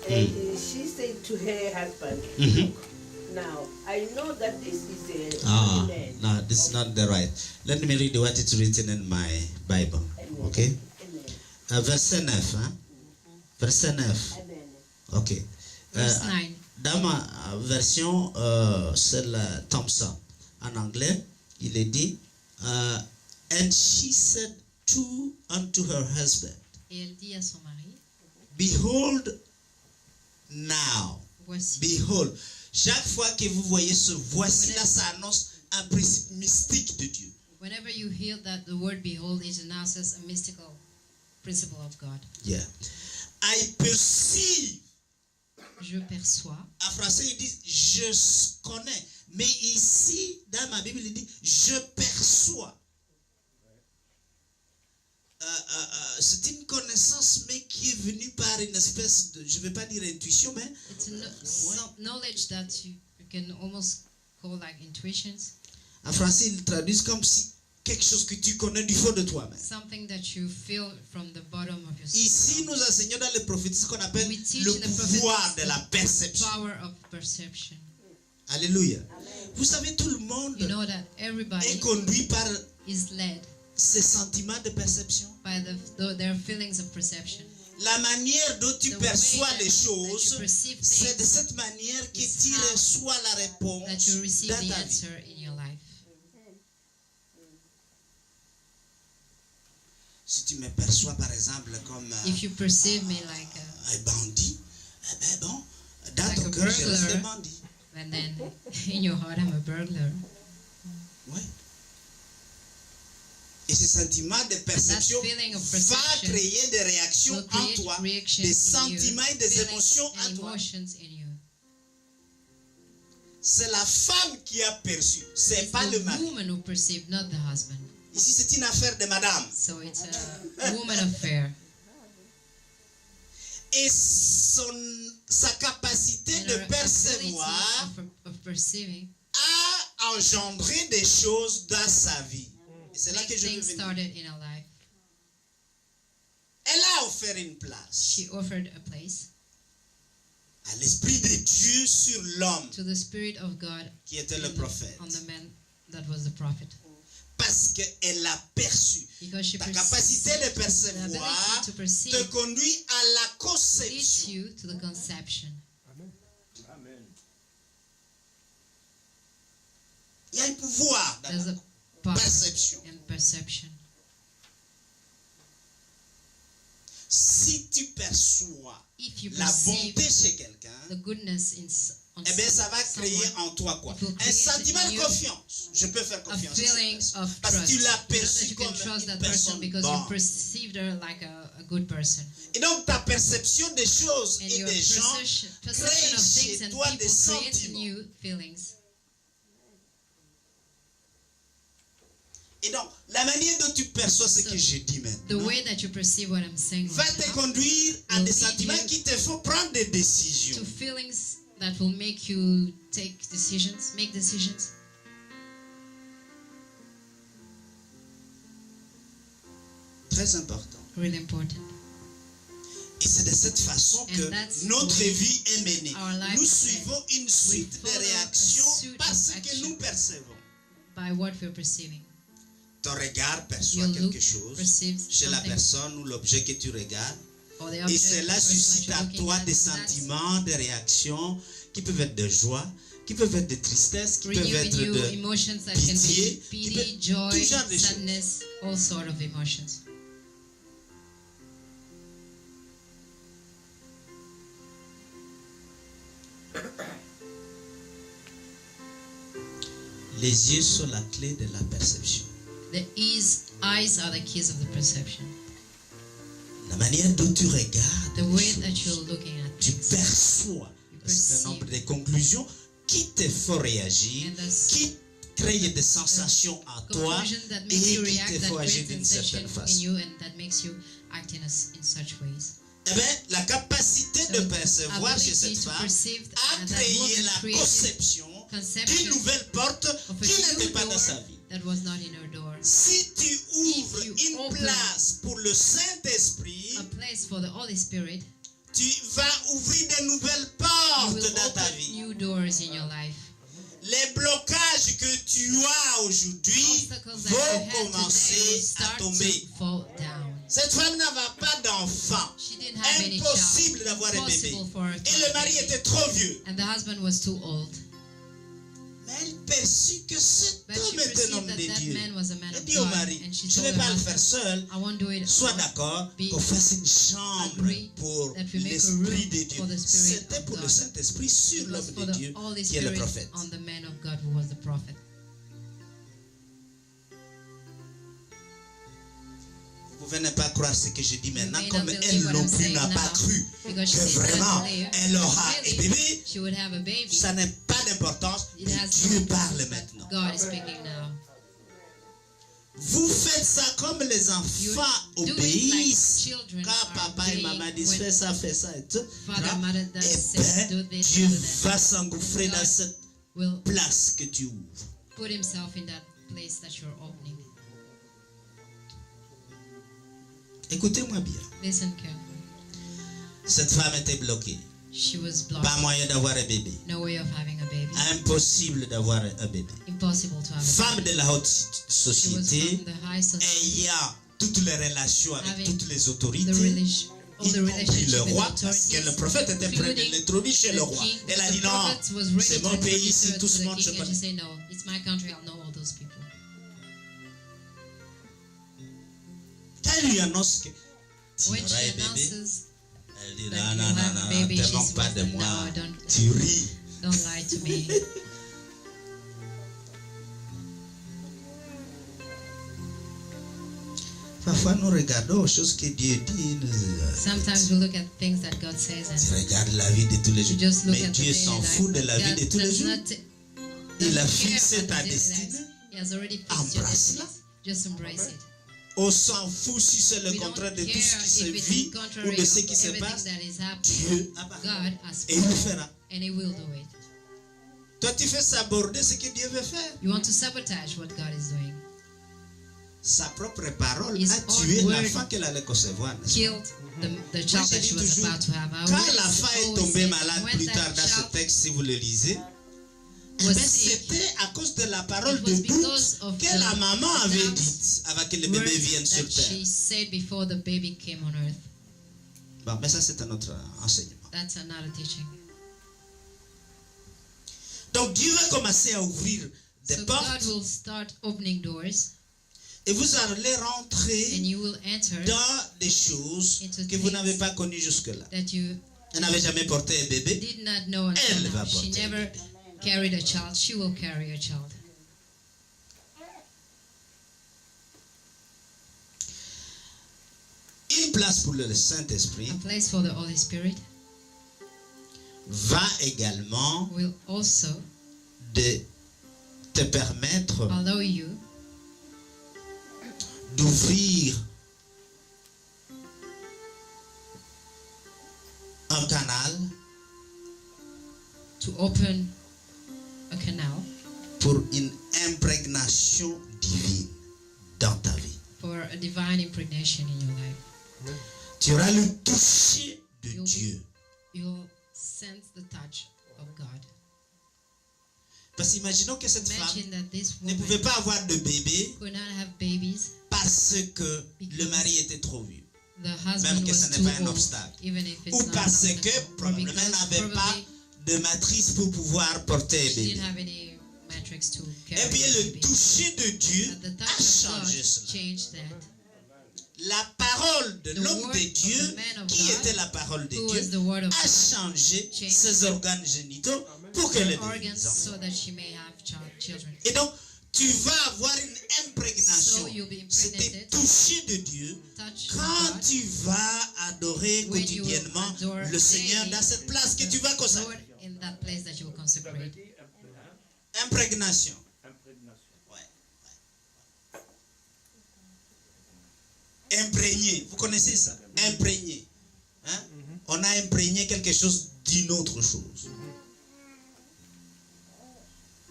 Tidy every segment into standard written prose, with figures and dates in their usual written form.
she said to her husband, look, now I know that this is a man. No, this is not the right. Let me read what is written in my Bible. Amen. Okay? Amen. Verset 9. Verset 9. Amen. Ok. Verse 9. Dans ma version, c'est la Thompson. En anglais, il est dit, and she said unto her husband, Et elle dit à son mari, behold now. voici. Behold. Chaque fois que vous voyez ce voici là, ça annonce un principe mystique de Dieu. Whenever you hear that the word behold, it announces a mystical principle of God. Yeah. I perceive. Je perçois. En français, ils disent je connais. Mais ici, dans ma Bible, il dit je perçois. C'est une connaissance, mais qui est venue par une espèce de, je ne vais pas dire intuition, mais It's a knowledge that you can almost call like intuitions. en français, ils traduisent comme si quelque chose que tu connais du fond de toi-même. Something that you feel from the bottom of your Ici, soul. nous enseignons dans le prophétique ce qu'on appelle We teach le in the pouvoir prophetic de la perception. power of perception. Alléluia. Vous savez, tout le monde You know that est everybody conduit par is led ces sentiments de perception. by their feelings of perception. La manière dont tu The perçois way les that choses, you perceive c'est de things cette manière que is tu how reçois la that réponse you receive dans the ta vie. answer in your life. Si tu me perçois par exemple comme If you perceive me like un bandit, eh ben bon, dans Like ton a cœur, je reste burglar. bandit. and then in your heart I'm a burglar. Oui. Et ce sentiment de perception feeling of va perception créer des réactions will en create toi, reactions des in sentiments et you, des feelings émotions en and toi. emotions in you. C'est la femme qui a perçu, c'est It's pas le the mari. woman who perceived, not the husband. Ici, c'est une affaire de madame. So it's a woman affair. Et sa capacité And de her ability percevoir of perceiving, a engendré des choses dans sa vie. Et c'est là que je veux things venir. started in her life. Elle a offert une place She offered a place à l'Esprit de Dieu sur l'homme to the Spirit of God qui était le prophète. on the man that was the prophet. Parce qu'elle a perçu. Because she Ta capacité de the percevoir ability to perceive te conduit à la leads conception. you to the conception. Il y a un pouvoir dans There's la a power perception. in perception. Si tu perçois If you la perceive bonté chez quelqu'un, the goodness on eh bien, ça va créer someone, en toi quoi? it will Un create sentiment in de you confiance. Je peux faire a confiance à cette feeling personne. of Parce que trust. tu l'as You know that perçu you can comme trust une that person personne because you bonne. perceived her like a good person. Et donc, ta perception des choses And et your des gens perception crée of things chez and toi people des create in sentiments. you feelings. Et donc, la manière dont tu perçois ce So, que je dis The maintenant way that you perceive what I'm saying va right te now conduire à will des lead sentiments you qui te font prendre des décisions. to feelings that will make you make decisions. Très important. Really important. Et c'est de cette façon And que that's notre the way vie est menée. our life Nous is suivons une suite de follow a réactions suite of parce que action. nous percevons. By what we're perceiving. Ton regard perçoit Your look quelque chose perceives chez la something. personne ou l'objet que tu regardes. Or the Et object, cela the person suscite that à you're looking toi at, des that's sentiments, des réactions qui peuvent être de joie, qui peuvent être de tristesse, qui peuvent renew in être you de emotions that pitié, can be qui pity, peut- joy, tout genre de choses. sadness, all sort of emotions. Les yeux sont la clé de la perception. The eyes are the keys of the perception. La manière dont tu regardes The les way choses, that you're looking at tu things. perçois You un certain perceive. nombre de conclusions qui te font réagir, And the qui créent des sensations en toi conclusion that et makes you qui react, te that font agir creates d'une sensation certaine in façon. you and that makes you act in such ways. Eh bien, la capacité So, de percevoir chez ability cette to femme perceive a and that créé woman la created conception d'une conception nouvelle porte of a qui n'était new pas dans door sa vie. that was not in her door. Si tu ouvres you une open place pour le Saint-Esprit, A place for the Holy Spirit, tu vas ouvrir de nouvelles You portes will dans ta open vie. new doors in your life. Les blocages que tu as aujourd'hui Obstacles that vont you had today will commencer à start tomber. to fall down. Cette femme n'avait pas d'enfant. She didn't have any Impossible child. d'avoir un bébé. Impossible for her to Et have le a mari baby. était trop vieux. And the husband was too old. Mais elle perçut que cet But she homme était un perceived homme that de that Dieu. man was a man Elle of dit au God. mari, And she je ne told vais her pas le faire husband, seul. I won't do it Sois alone. d'accord Be qu'on fasse une chambre agree pour that we make a l'Esprit room de Dieu. for the Spirit C'était of pour le God. Saint-Esprit sur It was l'homme for de the Dieu Holy qui est le Spirit prophète. on the man of God who was the prophet. Vous ne venez pas croire ce que je dis maintenant, may comme not elle believe what non I'm plus saying n'a pas now, cru Because she que did not vraiment believe elle aura un really bébé. she would have a baby. Ça n'a pas d'importance. It has Dieu no parle importance, maintenant. but God is speaking now. Vous faites ça comme les enfants Do it like obéissent. children Quand are papa et maman disent when fais ça et tout, father and mother that eh says do bien, this, Dieu do that. va s'engouffrer dans God cette will place que tu ouvres. put himself in that place that you're opening. Écoutez-moi bien. Listen carefully. Cette femme était bloquée. She was Pas blocked. moyen d'avoir un bébé. No way of having a baby. Impossible d'avoir un bébé. Impossible to have a Femme baby. de la haute She was société, from the high society. ayant toutes les relations avec Having toutes les The autorités, all y the compris relationship le with roi, parce que le authorities, prophète était prêt de including l'introduire chez le the roi. king. Elle a The dit non, prophet was ready c'est to mon pays introduce ici, her tout to ce the monde se king, and she connaît. said, no, it's my country, I'll know all those people. Quand elle lui annonce que tu When auras she un bébé, announces elle dit that non, you non, have non, a non, baby, ne she te moques pas says de that, moi, no, tu ris. don't lie to me. Parfois nous regardons aux choses que Dieu dit, Sometimes we look at things that God says tu and regardes la vie de tous les we jours. just look Mais at the Dieu daily s'en life. fout de la vie God de tous les does jours. not Il a care fixé about ta the daily destinée. lives. He has already fixed your Embrasse-la. destiny. Just embrace it. On s'en fout si c'est le We don't contraire de care tout ce qui se if it's vit contrary ou de ce of qui se everything passe. that is happening. Dieu a parlé. God has Et il le spoken, fera. and He will do it. Toi, tu fais saborder ce que Dieu veut faire. You want to sabotage what God is doing. Sa propre parole His a own tué word l'enfant qu'elle allait concevoir. n'est-ce pas? Killed the child j'ai that dit she was toujours, about to have. I Quand always l'enfant est always tombé said, malade when plus that tard dans ce child texte, si vous le lisez, was mais sick, c'était à cause de la parole it de was doute because of que the la maman avait doubt dite avant que le bébé words vienne sur that terre. she said before the baby came on earth. Bon, mais ça c'est un autre enseignement. That's another teaching. Donc Dieu va commencer à ouvrir des So God portes will start opening doors, et vous allez rentrer and you will enter dans des choses into que vous things n'avez pas connues jusque-là. that you Elle n'avait jamais porté un bébé. did not know until Elle now. va She porter un never bébé. carried a child. She will carry a child. Une place pour le Saint-Esprit A place for the Holy Spirit va également will also de te permettre allow you d'ouvrir un canal to open a canal pour une imprégnation divine dans ta vie. for a divine impregnation in your life. Tu auras le toucher de You'll Dieu. You'll sense the touch of God. Parce qu'imaginons que cette femme Imagine that this ne woman pouvait pas avoir de bébé could not have babies. parce que le mari était trop vieux. The husband que ce was n'est too pas un old, obstacle. even if it's Ou not parce an que obstacle. Or probablement elle because n'avait pas probably de matrice pour pouvoir porter un she didn't bébé. have any matrix to Eh carry bien, the le baby. toucher de Dieu But the a touch of changé God cela. changed that. La parole de The l'homme word de of Dieu, the man of qui God, était la parole de who Dieu, was the word of a God, changé changed ses organes génitaux pour qu'elle ait organs des enfants. so that she may have children. Et donc, tu vas avoir une imprégnation, So you'll be c'est impregnated. des touchés de Dieu Touch of quand God, tu vas adorer When you quotidiennement adore le Seigneur daily dans cette place que tu vas Lord, consacrer. in that place that you will consecrate. Imprégnation. Imprégné, vous connaissez ça? Imprégné. Hein? On a imprégné quelque chose d'une autre chose.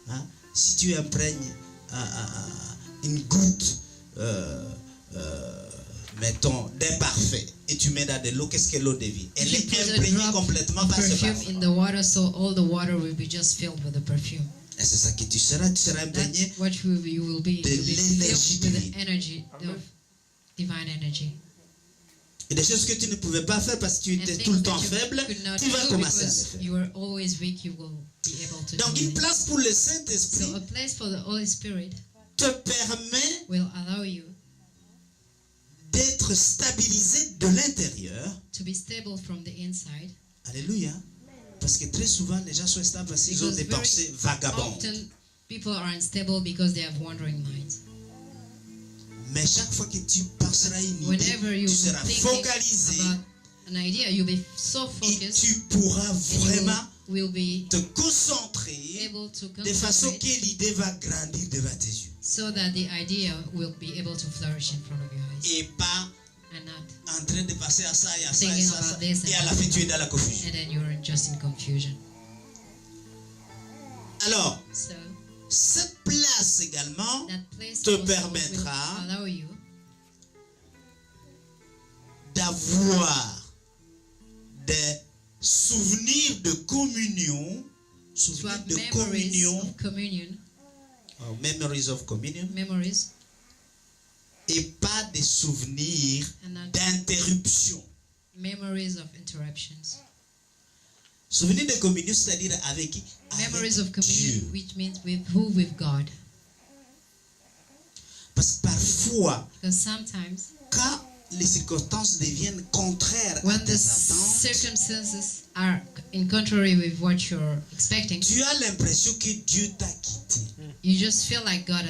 Hein? Si tu imprègnes une goutte mettons, des parfaits et tu mets dans de l'eau, qu'est-ce que l'eau devient? Elle You est put a imprégnée drop complètement of par ce perfume parfum. in the water, so all the water will be just filled with the perfume. Et c'est ça que tu seras imprégné That's what you will be. de You'll be l'énergie filled with divine. the energy, of divine energy. Et des choses que tu ne pouvais pas faire parce que tu And étais things tout le that temps you faible, could not tu vas do commencer à les because faire. you were always weak, you will be able to Donc do une it. place pour le Saint-Esprit So a place for the Holy Spirit te permet will allow you d'être stabilisé de l'intérieur. to be stable from the inside. Alléluia. Parce que très souvent, les gens sont stables parce qu'ils ont Because des very pensées vagabondes. often people are unstable because they have wandering minds. Mais chaque fois que tu penseras une idée, Whenever you tu seras think focalisé about an idea, you'll be so et focused tu pourras and vraiment you will be te concentrer able to de façon concentrate que l'idée va grandir devant tes yeux. so that the idea will be able to flourish in front of your eyes Et pas and not, en train de passer à ça et à ça et Thinking ça, about ça. this and Et à la fin tu es dans la confusion. and then you're just in confusion. Alors, So cette place également that place te also will permettra allow you d'avoir des souvenirs de communion, to souvenirs have de memories communion, of communion, memories of communion, memories, et pas des souvenirs and not d'interruption. memories of interruptions. Souvenirs de communion, c'est-à-dire avec qui? Memories Avec of communion, Dieu. which means with who? With God. Parce que parfois, Because sometimes quand les circonstances deviennent contraires à when tes the attentes, circumstances are in contrary with what you're expecting, tu as l'impression que Dieu t'a quitté. you just feel like God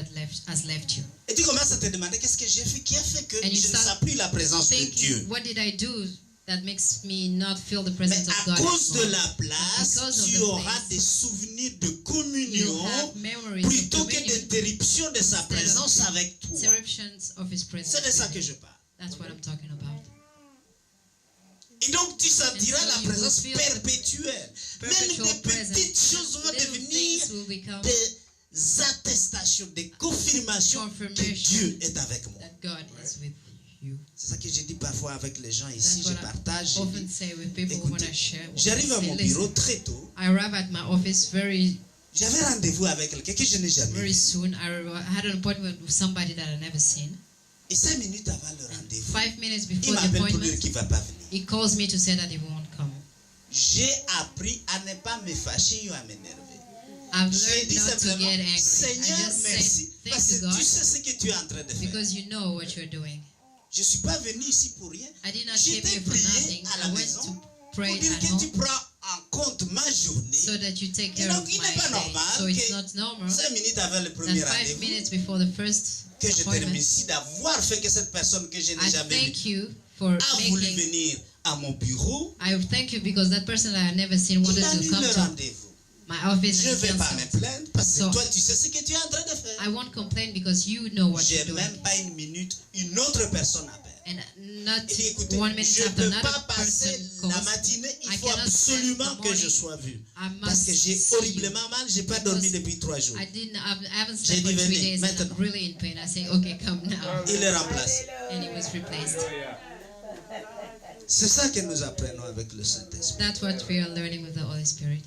has left you. Et tu commences à te demander qu'est-ce que j'ai fait, qui a fait que And you je ne start sens plus la présence de Thinking, Dieu. what did I do that makes me not feel the Mais presence of à God cause de anymore? la place, Because of tu the auras place, des souvenirs de You'll communion have memories plutôt of que communion, d'interruption de sa présence avec toi. interruptions of His presence. C'est de ça que je parle. That's what I'm talking about. Et donc tu sentiras And so la you will présence feel the perpétuelle. Même Perpetual des petites presence. choses vont Little devenir things will become des attestations, des confirmations que confirmation Dieu est avec moi. that God is with you. C'est ça que je dis parfois avec les gens ici, That's je what partage. I je often dis, say with people when écoutez, I share. j'arrive à Say, mon listen, bureau très tôt. I arrive at my office very J'avais rendez-vous avec quelqu'un que je n'ai jamais very vu. soon. Had an appointment with somebody that I've never seen. Et 5 minutes avant le rendez-vous, 5 minutes il before the m'appelle pour dire appointment, qu'il ne va pas venir. he calls me to say that he won't come. J'ai appris à ne pas me fâcher ou à m'énerver. I've J'ai learned dit not to simplement, get angry. I Seigneur, just merci, say parce thank que you, God, tu sais ce que tu es en train de faire. because you know what you're doing. Je ne suis pas venu ici pour rien. I did not J'étais came here for prié nothing. à la I went maison to pour pray dire at que tu home prends en compte ma journée. so that you take Et care of donc, il my n'est pas day. normal So it's que not normal 5 minutes avant le premier that 5 rendez-vous, minutes before the first que je te appointment, remercie d'avoir fait que cette personne que je n'ai I jamais vue thank you for a voulu making. venir à mon bureau. I thank you because that person that I never seen Il wanted a to mis come le to rendez-vous. my office Je ne and vais pas me cancel. plaindre parce que So- toi, tu sais ce que tu es en train de faire. I won't complain because you know what J'ai you're doing. même pas une minute, une autre personne appelle. And not Il dit, écoutez, 1 minute je ne after peux another pas passer person la calls. matinée, il I faut cannot absolument spend the que je morning. sois vu. I Parce must que j'ai see you. horriblement mal, j'ai pas dormi Because depuis 3 jours. I haven't J'ai slept for dit, 3 venez, days and maintenant. I'm really in pain. I say, okay, come now. Il est remplacé. And he was replaced. C'est ça que nous apprenons avec le Saint-Esprit. That's what we are learning with the Holy Spirit.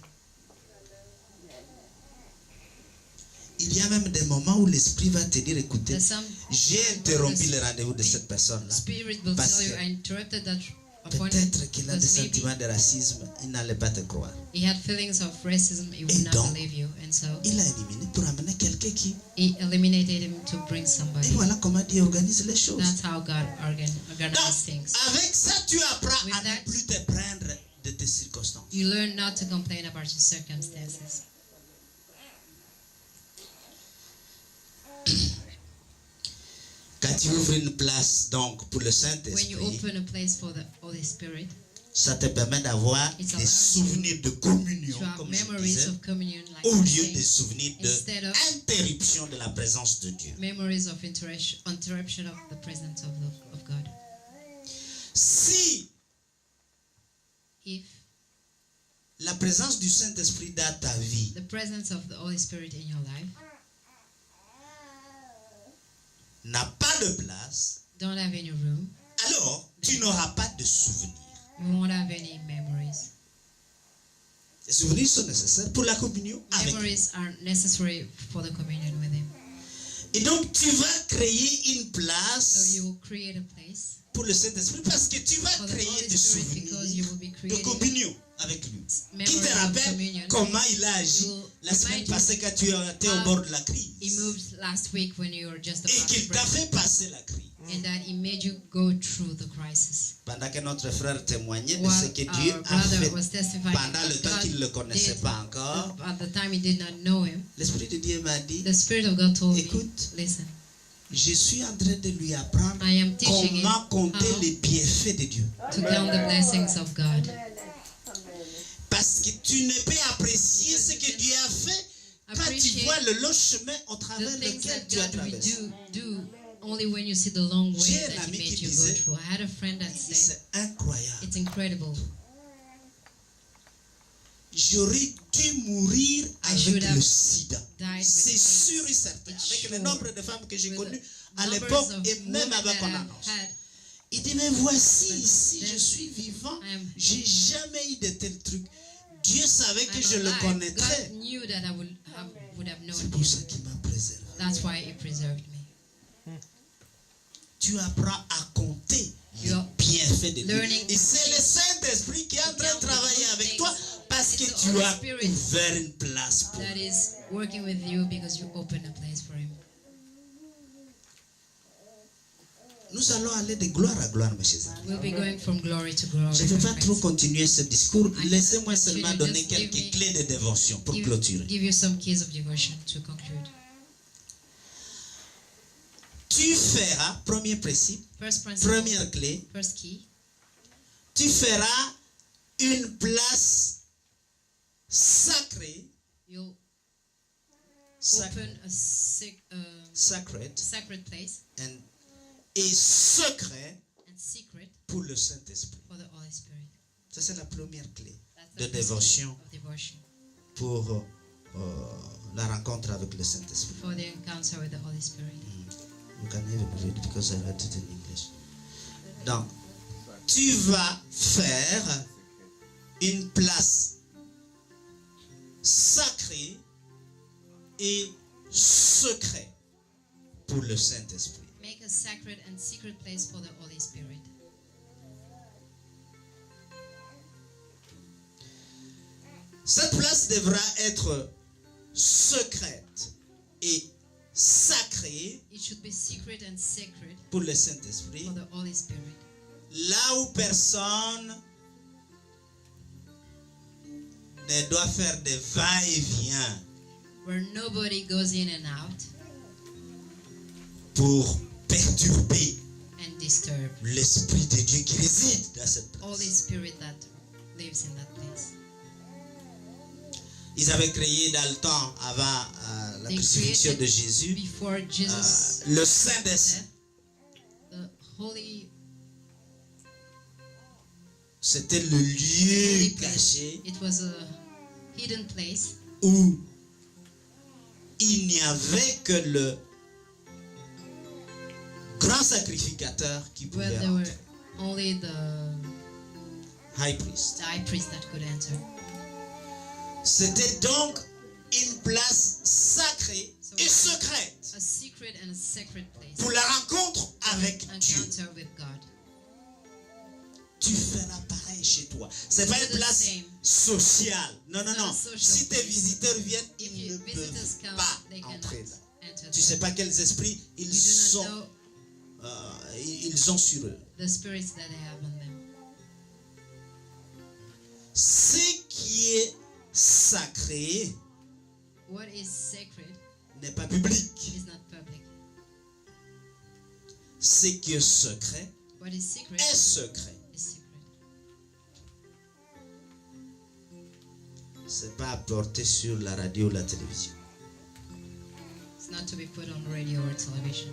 Il y a même des moments où l'Esprit va te dire, écoutez, There's some j'ai interrompu le rendez-vous de cette personne-là. Spirit will Parce tell you, que I interrupted that appointment peut-être qu'il a des because maybe sentiments de racisme, il n'allait pas te croire. he had feelings of racism, he Et would not donc, believe you. And so Il a éliminé pour amener quelqu'un qui... he eliminated him to bring Et somebody. voilà comment Dieu organise les choses. That's how God organizes Donc, things. avec ça, tu apprends With à ne that- plus te prendre de tes circonstances. You learn not to complain about your circumstances. Quand tu ouvres une place donc pour le When you Saint-Esprit, open a place for the Holy Spirit, ça te permet d'avoir It's des allowed souvenirs de communion, to have comme je memories disais, of communion, like au I was lieu saying, des souvenirs instead of d'interruption de la présence de Dieu. memories of interruption of the presence of God. Si If la présence du Saint-Esprit dans ta vie the presence of the Holy Spirit in your life n'a pas de place, don't have any room, alors tu n'auras pas de souvenirs. You won't have any memories. Les souvenirs sont nécessaires pour la communion avec lui. Memories are necessary for the communion with Him. Et donc tu vas créer une So place you will create a place pour le Saint-Esprit parce que tu vas for the créer Holy des Spirit because you souvenirs will be de creating communion avec lui. Qui memories te of rappelle communion. comment il a agi You will la semaine remind you passée quand tu étais au how bord de la He crise moved last week when you were just et about to qu'il t'a break, fait passer la crise. and that He made you go through the crisis. Pendant que notre frère témoignait de While ce que Dieu our a brother fait was testifying pendant le temps God qu'il ne le connaissait did pas encore, at the time he did not know Him, l'Esprit de Dieu m'a dit, the Spirit of God told me, écoute, listen, je suis en train de lui apprendre I am teaching him comment compter how les bienfaits de Dieu. to count the blessings of God. Parce que tu ne peux apprécier ce que Dieu a fait quand tu Appreciate vois le long chemin au the travers things lequel that tu as God will traversé. do only when you see the long way J'ai un that He ami made qui you go disait, through. I had a friend that said, c'est incroyable. it's incredible. J'aurais dû mourir I should avec have le sida. died with C'est AIDS. sûr et certain. It's Avec le sure. nombre de femmes que j'ai With connues the à numbers l'époque of et même women avant that qu'on I've annonce. had, Il dit, mais voici But ici, then je suis vivant. I am- J'ai jamais eu de tel truc. Dieu savait que I'm je le alive. connaîtrais. God knew that I would have known C'est pour ça Him. qu'il m'a préservé. That's why He preserved me. Tu apprends à compter les You're bienfaits de Dieu. learning Et c'est le Saint-Esprit qui est en train de travailler avec toi parce que It's the tu Holy as Spirit ouvert une place pour That lui. is working with you because you open a place for Him. Nous allons aller de gloire à gloire, mes chers amis. We'll be going from glory to glory. Je ne vais my pas trop friends. continuer ce discours. I Laissez-moi just seulement really donner just give quelques me- clés de dévotion pour clôturer. Give you some keys of devotion to conclude. Tu feras, premier principe, First principle, première clé, first key, tu feras une place sacrée, you'll sacrée, open a sacred sacred place et secret and secret pour le Saint-Esprit. for the Holy Spirit. Ça, c'est la première clé That's de the first dévotion key of devotion pour la rencontre avec le Saint-Esprit. for the encounter with the Holy Spirit. You can even read because I read it in English. Donc, tu vas faire une place sacrée et secrète pour le Saint-Esprit. Make a sacred and secret place for the Holy Spirit. Cette place devra être secrète et sacrée It should be secret and sacred pour le Saint-Esprit, for the Holy Spirit. là où personne ne doit faire de va-et-vient Where nobody goes in and out pour perturber and disturb. l'Esprit de Dieu qui réside dans cette Holy place. Spirit that lives in that place. Ils avaient créé dans le temps avant la They crucifixion de created Jésus before Jesus, le Saint des Saints. the holy C'était le lieu place. caché It was a hidden place où il n'y avait que le grand sacrificateur qui where pouvait there were entrer. only the High priest. high priest that could enter. C'était donc une place sacrée et secrète A secret and a sacred place. pour la rencontre avec Dieu. Encounter with God. Tu feras pareil chez toi. C'est pas une Do the place same. sociale. Non, non, It's not non. a social Si tes place. visiteurs viennent, If ils ne your visitors peuvent come, pas they cannot entrer là. enter Tu there. sais pas quels esprits You ils do sont, not know ils ont sur eux. the spirits that they have on them. Ce qui est sacré What is sacred n'est pas public. is not public. Ce qui est secret What is secret est secret. is secret. C'est pas apporté sur la radio ou la télévision. It's not to be put on radio or television.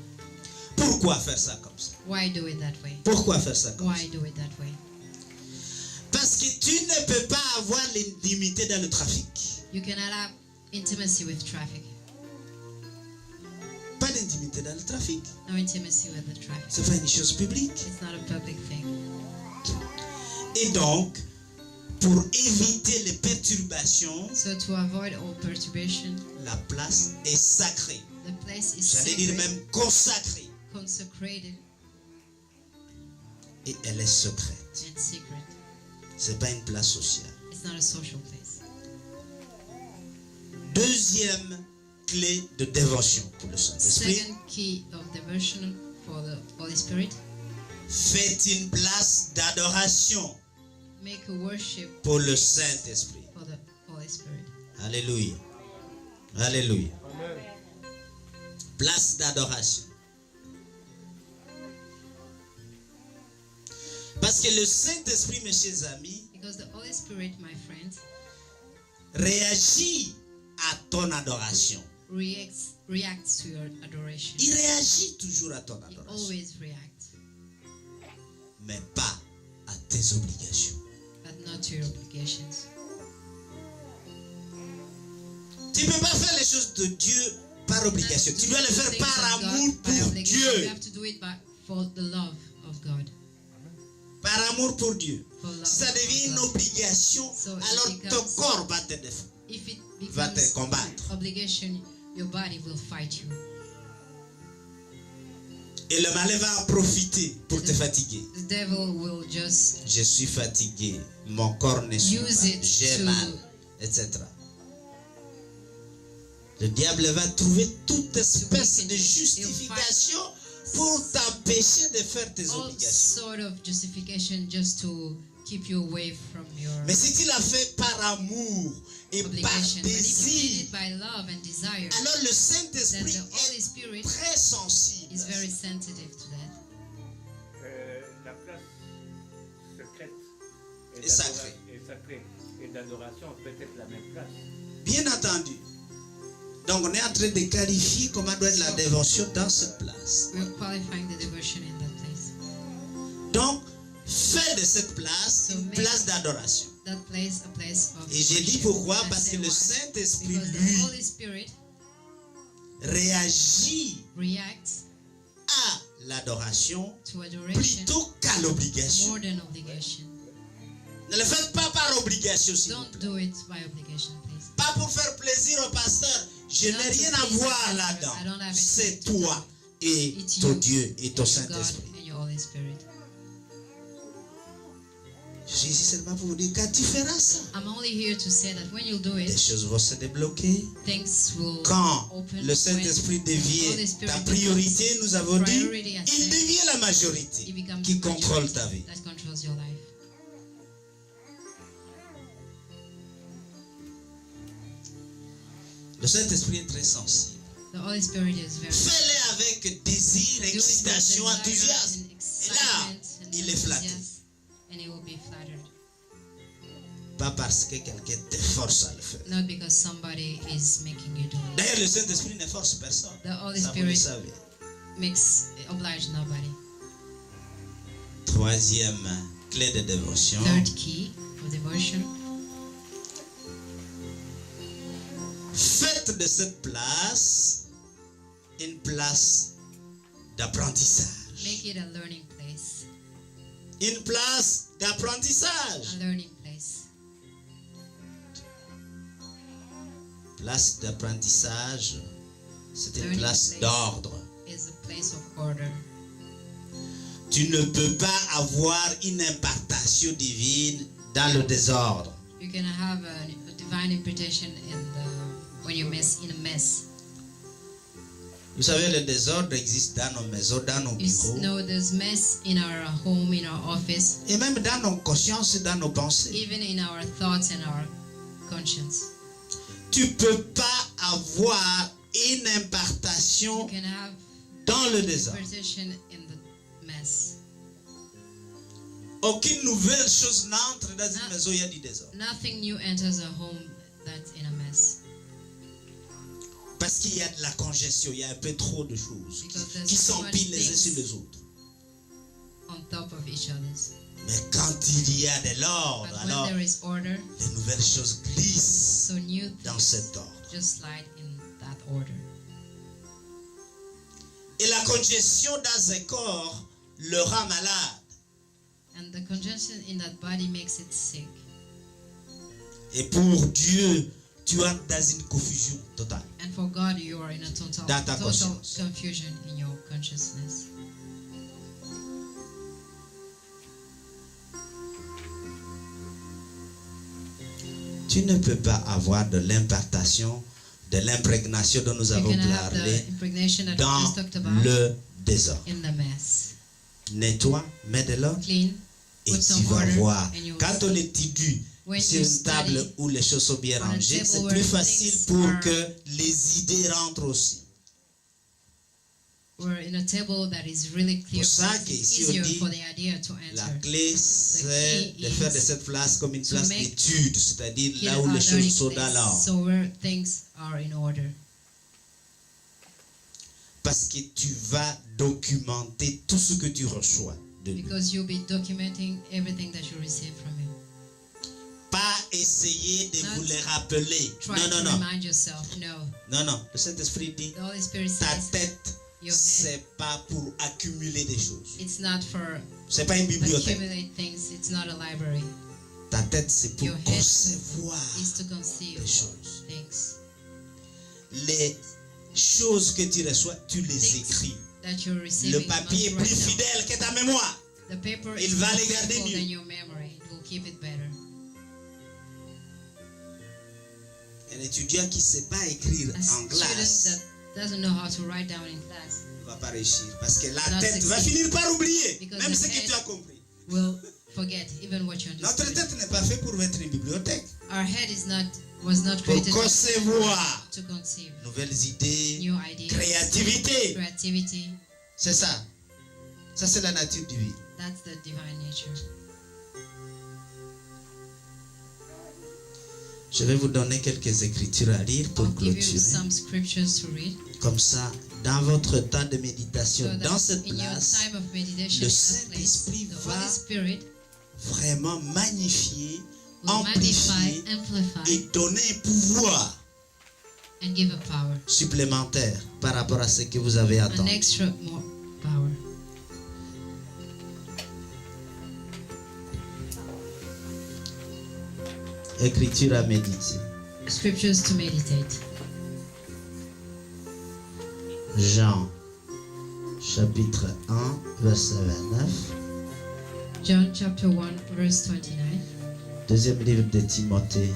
Pourquoi faire ça comme ça? Why do it that way? Pourquoi faire ça comme ça? Why do it that way? Parce que tu ne peux pas avoir l'intimité dans le trafic. You cannot have intimacy with traffic. Pas d'intimité dans le trafic. No intimacy with the traffic. C'est pas une chose publique. It's not a public thing. Et donc, pour éviter les perturbations, So to avoid all perturbation, la place est sacrée. the place is J'allais dire sacred, même consacrée. consecrated, Et elle est secrète. and secret. C'est pas une place sociale. It's not a social place. Deuxième clé de dévotion pour le Saint-Esprit. Second key of devotion for the Holy Spirit: Faites une place d'adoration make a worship pour le Saint-Esprit. for the Holy Spirit. Alléluia. Alléluia. Place d'adoration. Parce que le Saint-Esprit, mes chers amis, Because the Holy Spirit, my friends, réagit à ton adoration. reacts to your adoration. Il réagit toujours à ton He adoration, always reacts, mais pas à tes obligations. but not to your obligations. Tu ne peux pas faire les choses de Dieu par obligation. Not Tu do dois les the faire things par of God amour by pour obligation. You Dieu. have to do it for the love of God. Par amour pour Dieu. For love Si ça devient of une God. obligation, So it alors ton becomes- corps va te défendre. If it Va te becomes combattre. obligation, your body will fight you. Et le malin va en profiter pour te fatiguer. The devil will just Je suis fatigué, mon corps ne suit use pas, it j'ai to- mal, etc. Le diable va trouver toute espèce de justification pour t'empêcher de faire tes all obligations. sort of justification just to keep you away from your Mais si tu l'as fait par amour et par obligation. But if you did désir, it by love and desire, alors le then Saint-Esprit the Holy est Spirit très sensible. is very sensitive to that. La place secrète Et sacrée. et d'adoration peut être la même place. Bien entendu. Donc on est en train de qualifier comment doit être la dévotion dans cette place. We're qualifying the devotion in that place. Donc, fais de cette place une place d'adoration. That place a place of Et j'ai dit worship. pourquoi, I parce que say le why. Saint-Esprit, Because the lui, Holy Spirit réagit reacts à l'adoration to adoration plutôt qu'à l'obligation. more than obligation. Ne le faites pas par obligation, s'il vous Don't plaît. do it by obligation, please. Pas pour faire plaisir au pasteur. Je Not n'ai to rien à please the voir pastor. I don't là-dedans. have C'est anything to do. toi et It's ton you Dieu et ton and your God Saint-Esprit. and your Holy Spirit. Je suis ici seulement pour vous dire, quand tu feras ça, I'm only here to say that when you do les it, choses vont se débloquer. things will Quand open. le Saint-Esprit When the Holy devient Spirit ta priorité, nous avons dit, priority, I il said, devient la it majorité becomes qui the contrôle majority ta vie. that controls your life. Le Saint-Esprit est très sensible. The Holy Spirit is very Fais-le avec désir, do it with excitation, desire enthousiasme. and Et là, excitement and il est flatté. enthusiasm, and he will be flattered. Pas parce que quelqu'un te force à le faire. Not because somebody is making you do it. D'ailleurs, le Saint-Esprit ne force personne. The Holy Ça, vous le Spirit savez. oblige nobody. Troisième clé de dévotion. Third key of devotion: Faites de cette place une place d'apprentissage. make it a learning place. Une place d'apprentissage. A learning place. Place d'apprentissage, c'est une Learning place place. d'ordre. Is a place of order. Tu ne peux pas avoir une impartation divine dans le désordre. You can have a divine impartation when you mess in a mess. Vous savez, le désordre existe dans nos maisons, dans nos You bureaux, know there's mess in our home, in our office, et même dans nos consciences et dans nos pensées. even in our thoughts and our conscience. Tu peux pas avoir une impartation You can have dans le désordre. impartation in the mess. Aucune nouvelle chose n'entre dans une Non. maison où il y a du désordre. Nothing new enters a home that's in a mess. Parce qu'il y a de la congestion, il y a un peu trop de choses Because there's qui so s'empilent much les uns sur things les autres. on top of each other's. Mais quand il y a de l'ordre, But when alors there is order, les nouvelles choses glissent so new dans things cet ordre. just slide in that order. Et la congestion dans un corps le rend malade. And the congestion in that body makes it sick. Et pour Dieu, tu entres dans une confusion totale. And for God, you are in a Dans ta total conscience. confusion in your consciousness. Tu ne peux pas avoir de l'impartation, de l'imprégnation dont nous You avons cannot have parlé the impregnation that we dans just talked about le désordre. in the mess. Nettoie, mets de l'ordre Clean, et put tu some vas order, voir. and you Quand on étudie When sur you une table study où les choses sont bien on a rangées, table c'est where plus things facile pour are- que les idées rentrent aussi. We're in a table that is really clear. Pour ça It's qu'ici, on easier dit, for the idea to La enter. clé, c'est key de faire de is cette place comme une to place make d'étude, c'est-à-dire Get là où our les choses learning sont dans place, l'ordre. so where things are in order. Parce que tu vas documenter tout ce que tu reçois de lui. Because you'll be documenting everything that you receive from him. Pas essayer de Not vous les rappeler. Try Non, to non, non. remind yourself. No. Non, non. Le Saint-Esprit dit, The Holy Spirit ta says tête, your head, c'est pas pour accumuler des choses. it's not for C'est pas une bibliothèque. accumulate things. It's not a library. Ta tête, c'est pour Your head concevoir It's to conceive les choses. things. Les choses que tu reçois, tu les Things écris. that you're receiving. Le you papier est must plus write down. fidèle que ta mémoire. The paper Il is va more les garder faithful mieux. than your memory. It will keep it better. Un étudiant qui ne sait pas écrire A en student classe that doesn't know how to write down in class ne va pas réussir. Parce que la Not tête va succeed. finir par oublier. Because Même the ce que head- tu as compris. will forget even what you Notre understood. tête n'est pas faite pour être une bibliothèque. Our head was not Pour created concevoir to conceive nouvelles idées, new ideas, créativité. creativity. C'est ça. Ça, c'est la nature divine. That's the divine nature. Je vais vous donner quelques écritures à lire pour I'll give you clôturer. some scriptures to read. Comme ça, dans votre temps de méditation, So dans that cette in your place, time of meditation, le in that place, Saint-Esprit the va Holy Spirit vraiment magnifier, will amplifier magnify, amplify, et donner un pouvoir and give a power, supplémentaire par rapport à ce que vous avez an attendu. extra more power. Écriture à méditer. Scriptures to meditate. Jean, chapitre 1, verset 29. John chapter 1, verse 29. Deuxième livre de Timothée,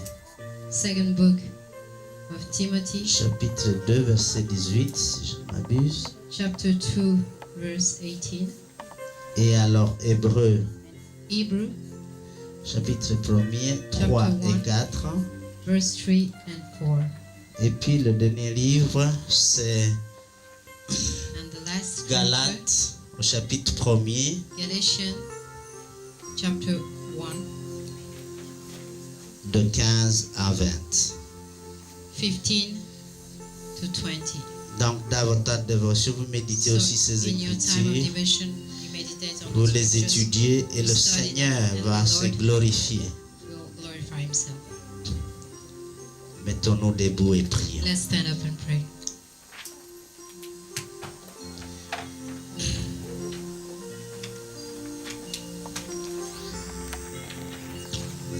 Second book of Timothy, chapitre 2, verset 18, si je ne m'abuse. chapter 2, verse 18. Et alors, Hébreu, Hebrew, chapitre 1er, 3 Chapter et 4. verse 3 and 4. Et puis le dernier livre, c'est And the last scripture, Galates, au chapitre 1er, Galatians chapter 1, de 15 à 20. 15 to 20. Donc, dans votre temps de dévotion, vous méditez aussi ces in your time of écritures, devotion, you meditate on vous the les scriptures, étudiez et you le study Seigneur them, and va the se Lord glorifier. will glorify himself. Mettons-nous debout et prions. Let's stand up and pray.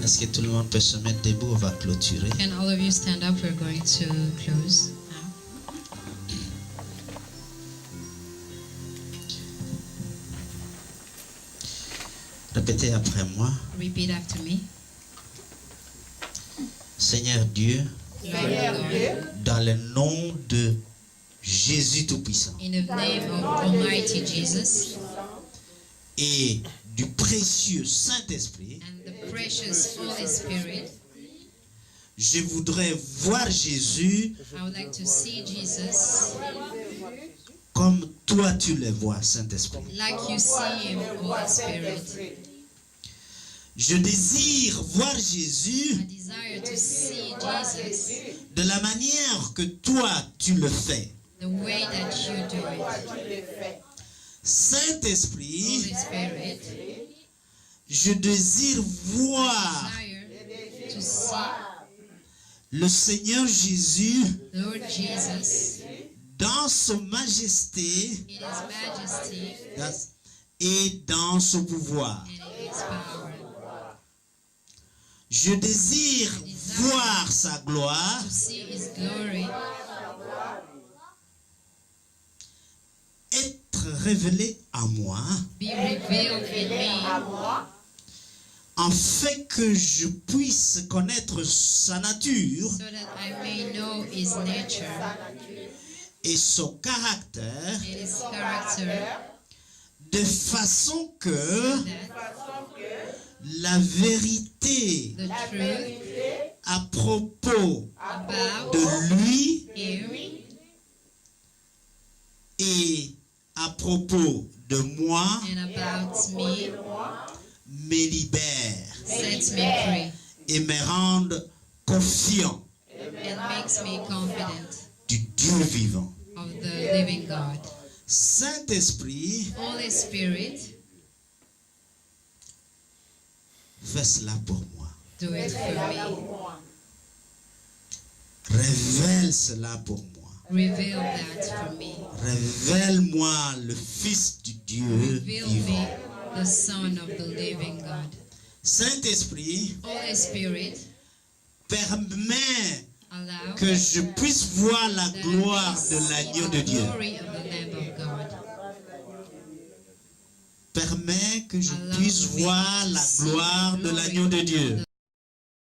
Est-ce que tout le monde peut se mettre debout? On va clôturer. Can all of you stand up? We're going to close now. Répétez après moi. Repeat after me. Seigneur Dieu, Seigneur Dieu, dans le nom de Jésus Tout-Puissant In the name of Almighty Jesus et du précieux Saint-Esprit, and the precious Holy Spirit, je voudrais voir Jésus I would like to see Jesus comme toi tu le vois, Saint-Esprit. like you see him, Holy Spirit. Je désire voir I Jésus desire to see Jesus de la manière que toi tu le fais. the way that you do it. Saint-Esprit, Holy Spirit, je désire voir desire to see le Seigneur Jésus Lord Jesus dans sa majesté in His majesty et dans son pouvoir. and in His power. Je désire voir sa gloire To see His glory être révélée à moi, be revealed in me, afin que je puisse connaître sa nature so that I may know His nature et son caractère, and His character, de façon que that la vérité the truth à propos about de lui Him et à propos de moi and about me me libère sets me free et me rende confiant and makes me confident du Dieu vivant. of the living God. Saint-Esprit, Holy Spirit, fais cela pour moi. do it for me. Révèle cela pour moi. Reveal that for me. Révèle-moi le Fils du Dieu Reveal me vivant. the Son of the living God. Saint-Esprit, Holy Spirit, permets allow que je puisse voir la that I gloire may de see l'agneau the de Dieu. glory of the Lamb of God. Permets que je Allow puisse me voir to la see gloire the de glory l'agneau de Dieu. of the